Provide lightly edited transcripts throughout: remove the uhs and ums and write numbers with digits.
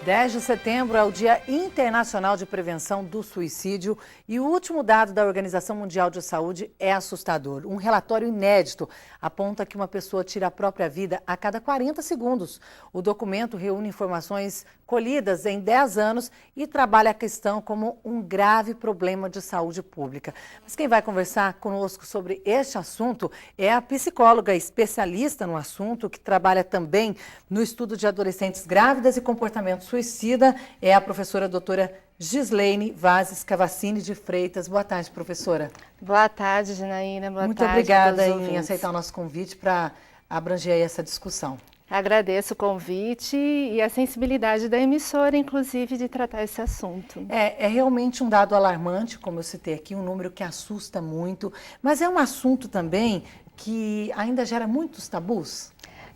10 de setembro é o Dia Internacional de Prevenção do Suicídio e o último dado da Organização Mundial de Saúde é assustador. Um relatório inédito aponta que uma pessoa tira a própria vida a cada 40 segundos. O documento reúne informações colhidas em 10 anos e trabalha a questão como um grave problema de saúde pública. Mas quem vai conversar conosco sobre este assunto é a psicóloga especialista no assunto, que trabalha também no estudo de adolescentes grávidas e comportamento suicida, é a professora doutora Gislaine Vazes Cavassini de Freitas. Boa tarde, professora. Boa tarde, Janaína. Boa tarde. Muito obrigada em aceitar o nosso convite para abranger aí essa discussão. Agradeço o convite e a sensibilidade da emissora, inclusive, de tratar esse assunto. É realmente um dado alarmante, como eu citei aqui, um número que assusta muito, mas é um assunto também que ainda gera muitos tabus.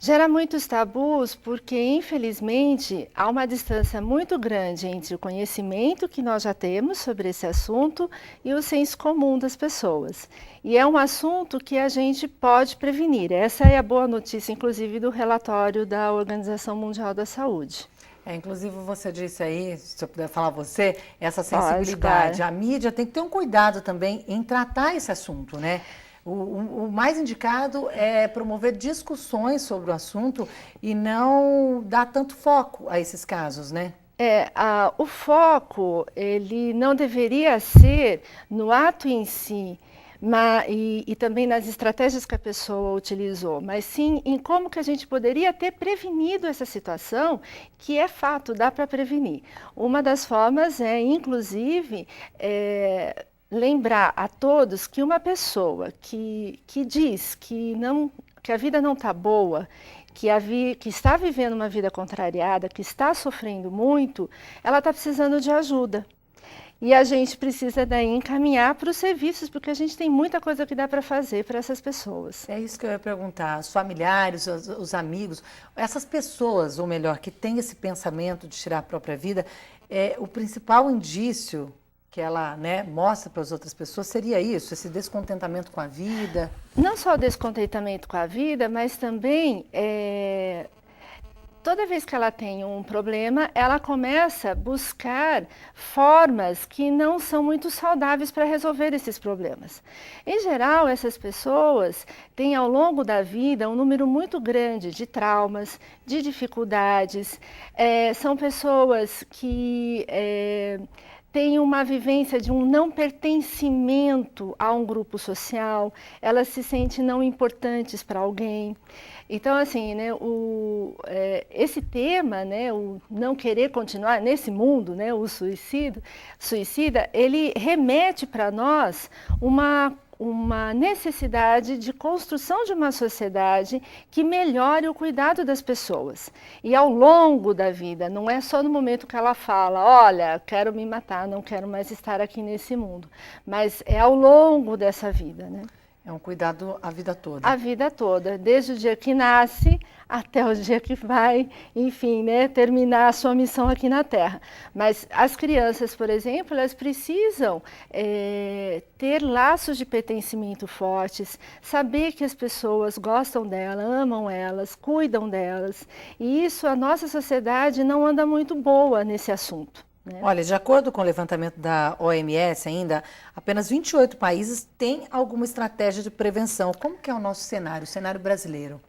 Gera muitos tabus porque, infelizmente, há uma distância muito grande entre o conhecimento que nós já temos sobre esse assunto e o senso comum das pessoas. E é um assunto que a gente pode prevenir. Essa é a boa notícia, inclusive, do relatório da Organização Mundial da Saúde. Inclusive você disse aí, se eu puder falar você, essa sensibilidade. Pode, claro. A mídia tem que ter um cuidado também em tratar esse assunto, né? O mais indicado é promover discussões sobre o assunto e não dar tanto foco a esses casos, né? O foco, ele não deveria ser no ato em si, e também nas estratégias que a pessoa utilizou, mas sim em como que a gente poderia ter prevenido essa situação, que é fato, dá para prevenir. Uma das formas é, inclusive, lembrar a todos que uma pessoa que diz que a vida não está boa, que está vivendo uma vida contrariada, que está sofrendo muito, ela está precisando de ajuda. E a gente precisa daí encaminhar para os serviços, porque a gente tem muita coisa que dá para fazer para essas pessoas. É isso que eu ia perguntar, os familiares, os amigos, essas pessoas, ou melhor, que têm esse pensamento de tirar a própria vida, o principal indício que ela mostra para as outras pessoas seria isso, esse descontentamento com a vida? Não só o descontentamento com a vida, mas também toda vez que ela tem um problema, ela começa a buscar formas que não são muito saudáveis para resolver esses problemas. Em geral, essas pessoas têm ao longo da vida um número muito grande de traumas, de dificuldades, são pessoas que têm uma vivência de um não pertencimento a um grupo social, elas se sentem não importantes para alguém. Então, assim, esse tema, o não querer continuar nesse mundo, o suicida, ele remete para nós uma necessidade de construção de uma sociedade que melhore o cuidado das pessoas. E ao longo da vida, não é só no momento que ela fala, olha, quero me matar, não quero mais estar aqui nesse mundo, mas é ao longo dessa vida, É um cuidado a vida toda. A vida toda, desde o dia que nasce até o dia que vai, enfim, terminar a sua missão aqui na Terra. Mas as crianças, por exemplo, elas precisam ter laços de pertencimento fortes, saber que as pessoas gostam delas, amam elas, cuidam delas. E isso, a nossa sociedade não anda muito boa nesse assunto. Olha, de acordo com o levantamento da OMS ainda, apenas 28 países têm alguma estratégia de prevenção. Como que é o nosso cenário, o cenário brasileiro?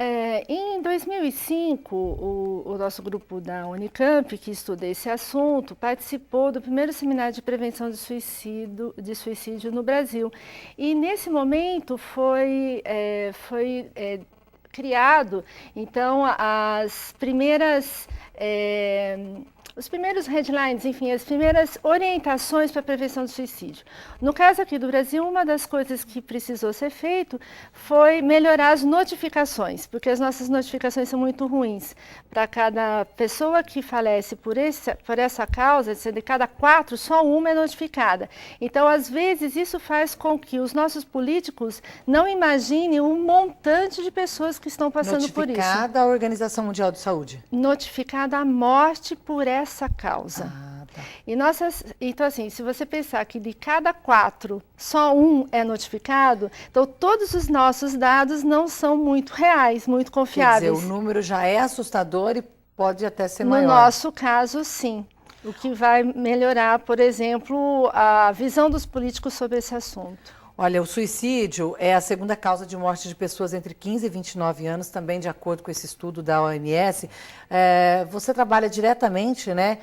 Em 2005, o nosso grupo da Unicamp, que estuda esse assunto, participou do primeiro seminário de prevenção de suicídio no Brasil. E nesse momento foi criado, então, os primeiros headlines, enfim, as primeiras orientações para a prevenção do suicídio. No caso aqui do Brasil, uma das coisas que precisou ser feito foi melhorar as notificações, porque as nossas notificações são muito ruins. Para cada pessoa que falece por essa causa, de cada 4, só uma é notificada. Então, às vezes, isso faz com que os nossos políticos não imaginem um montante de pessoas que estão passando por isso. Notificada a Organização Mundial de Saúde? Notificada a morte por essa causa. Tá. Então, assim, se você pensar que de cada 4, só um é notificado, então todos os nossos dados não são muito reais, muito confiáveis. Quer dizer, o número já é assustador e pode até ser No maior. nosso caso, sim. O que vai melhorar, por exemplo, a visão dos políticos sobre esse assunto. Olha, o suicídio é a segunda causa de morte de pessoas entre 15 e 29 anos, também de acordo com esse estudo da OMS. Você trabalha diretamente, né,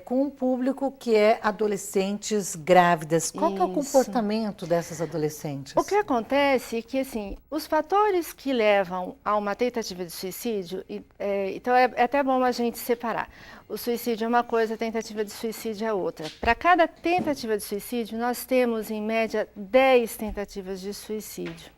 com um público que é adolescentes grávidas. Qual que é o comportamento dessas adolescentes? O que acontece é que, assim, os fatores que levam a uma tentativa de suicídio, então é até bom a gente separar. O suicídio é uma coisa, a tentativa de suicídio é outra. Para cada tentativa de suicídio, nós temos, em média, 10 tentativas de suicídio.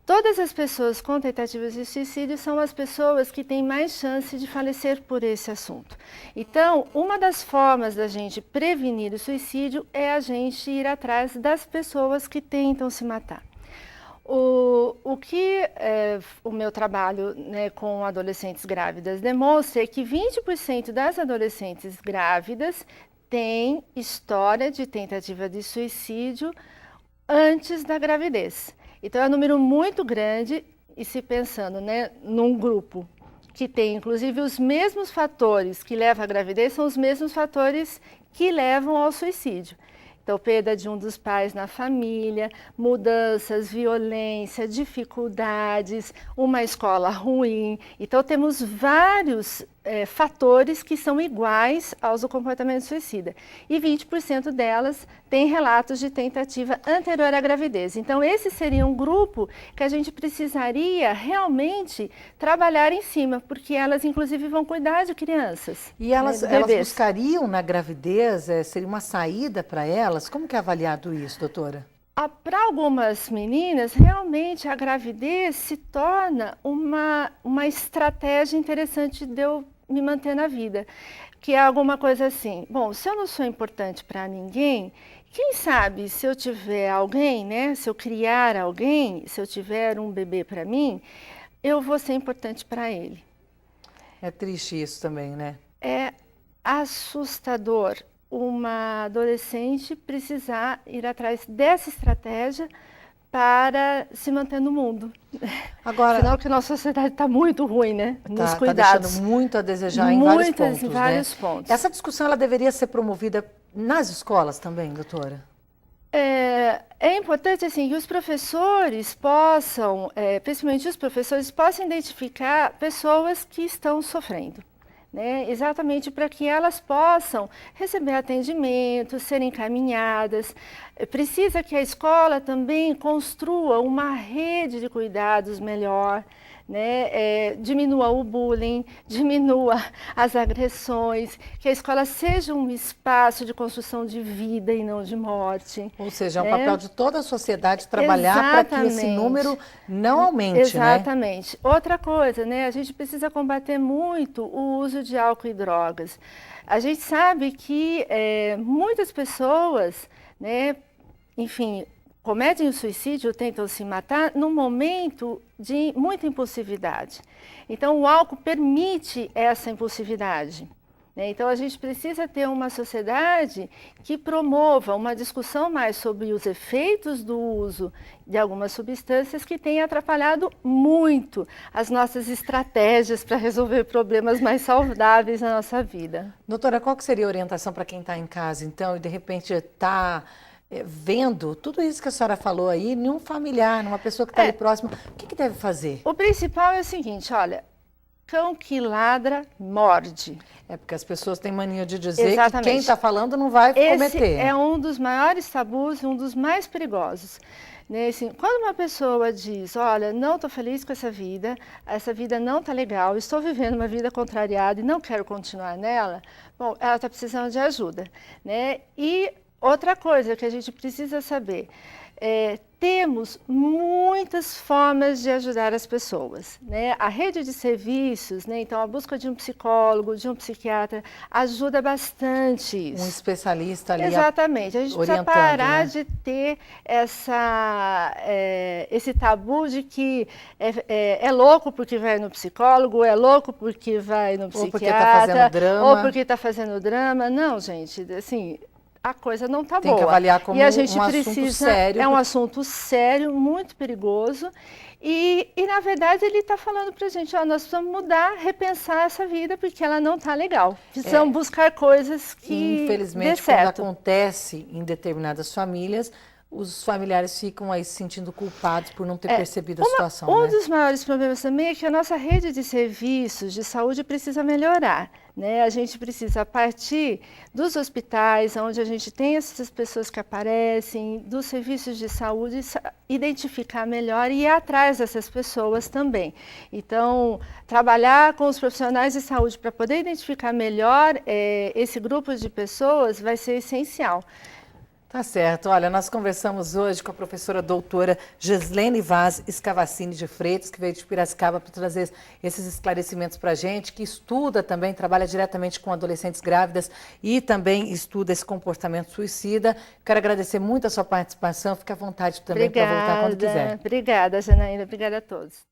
Todas as pessoas com tentativas de suicídio são as pessoas que têm mais chance de falecer por esse assunto. Então, uma das formas da gente prevenir o suicídio é a gente ir atrás das pessoas que tentam se matar. O que o meu trabalho, né, com adolescentes grávidas demonstra é que 20% das adolescentes grávidas têm história de tentativa de suicídio antes da gravidez. Então é um número muito grande, e se pensando, né, num grupo que tem inclusive os mesmos fatores que levam à gravidez, são os mesmos fatores que levam ao suicídio. Então, perda de um dos pais na família, mudanças, violência, dificuldades, uma escola ruim. Então, temos vários fatores que são iguais aos do comportamento suicida. E 20% delas têm relatos de tentativa anterior à gravidez. Então, esse seria um grupo que a gente precisaria realmente trabalhar em cima, porque elas, inclusive, vão cuidar de crianças. E elas buscariam na gravidez, seria uma saída para elas? Como que é avaliado isso, doutora? Para algumas meninas, realmente a gravidez se torna uma estratégia interessante de eu me manter na vida. Que é alguma coisa assim, bom, se eu não sou importante para ninguém, quem sabe se eu tiver alguém, né, se eu criar alguém, se eu tiver um bebê para mim, eu vou ser importante para ele. É triste isso também, né? É assustador uma adolescente precisar ir atrás dessa estratégia para se manter no mundo. Agora, Senão que nossa sociedade está muito ruim, né? Nos tá cuidados. Deixando muito a desejar em vários pontos, em vários né? pontos. Essa discussão ela deveria ser promovida nas escolas também, doutora? É importante assim, que os professores possam, principalmente os professores, possam identificar pessoas que estão sofrendo. Né, exatamente para que elas possam receber atendimento, serem encaminhadas. Precisa que a escola também construa uma rede de cuidados melhor, né, diminua o bullying, diminua as agressões, que a escola seja um espaço de construção de vida e não de morte. Ou seja, é um né? papel de toda a sociedade trabalhar para que esse número não aumente, Exatamente. Né? Outra coisa, né, a gente precisa combater muito o uso de álcool e drogas. A gente sabe que muitas pessoas, né, enfim, cometem o suicídio, tentam se matar num momento de muita impulsividade. Então, o álcool permite essa impulsividade. Né? Então, a gente precisa ter uma sociedade que promova uma discussão mais sobre os efeitos do uso de algumas substâncias que têm atrapalhado muito as nossas estratégias para resolver problemas mais saudáveis na nossa vida. Doutora, qual que seria a orientação para quem está em casa, então, e de repente está vendo tudo isso que a senhora falou aí, num familiar, numa pessoa que está ali próxima, o que deve fazer? O principal é o seguinte, olha, cão que ladra, morde. É porque as pessoas têm mania de dizer Exatamente. que quem está falando não vai cometer. Esse é um dos maiores tabus, um dos mais perigosos. Quando uma pessoa diz, olha, não estou feliz com essa vida não está legal, estou vivendo uma vida contrariada e não quero continuar nela, bom, ela está precisando de ajuda. Né? E outra coisa que a gente precisa saber, temos muitas formas de ajudar as pessoas. Né? A rede de serviços, né? Então a busca de um psicólogo, de um psiquiatra, ajuda bastante isso. Um especialista ali. Exatamente. A gente precisa parar, né, de ter esse tabu de que é louco porque vai no psicólogo, é louco porque vai no psiquiatra, ou porque está fazendo drama. Ou porque está fazendo drama. Não, gente, assim, a coisa não está boa. Tem que avaliar como e a gente um precisa, assunto sério. É um assunto sério, muito perigoso. E na verdade, ele está falando para a gente, ó, nós precisamos mudar, repensar essa vida, porque ela não está legal. Precisamos buscar coisas que infelizmente, dê certo. quando acontece em determinadas famílias, os familiares ficam aí se sentindo culpados por não ter percebido a situação. Um né? dos maiores problemas também é que a nossa rede de serviços de saúde precisa melhorar. Né? A gente precisa partir dos hospitais, onde a gente tem essas pessoas que aparecem, dos serviços de saúde, identificar melhor e ir atrás dessas pessoas também. Então, trabalhar com os profissionais de saúde para poder identificar melhor esse grupo de pessoas vai ser essencial. Tá certo. Olha, nós conversamos hoje com a professora doutora Geslene Vaz Scavacini de Freitas, que veio de Piracicaba para trazer esses esclarecimentos para a gente, que estuda também, trabalha diretamente com adolescentes grávidas e também estuda esse comportamento suicida. Quero agradecer muito a sua participação. Fique à vontade também para voltar quando quiser. Obrigada, Janaína. Obrigada a todos.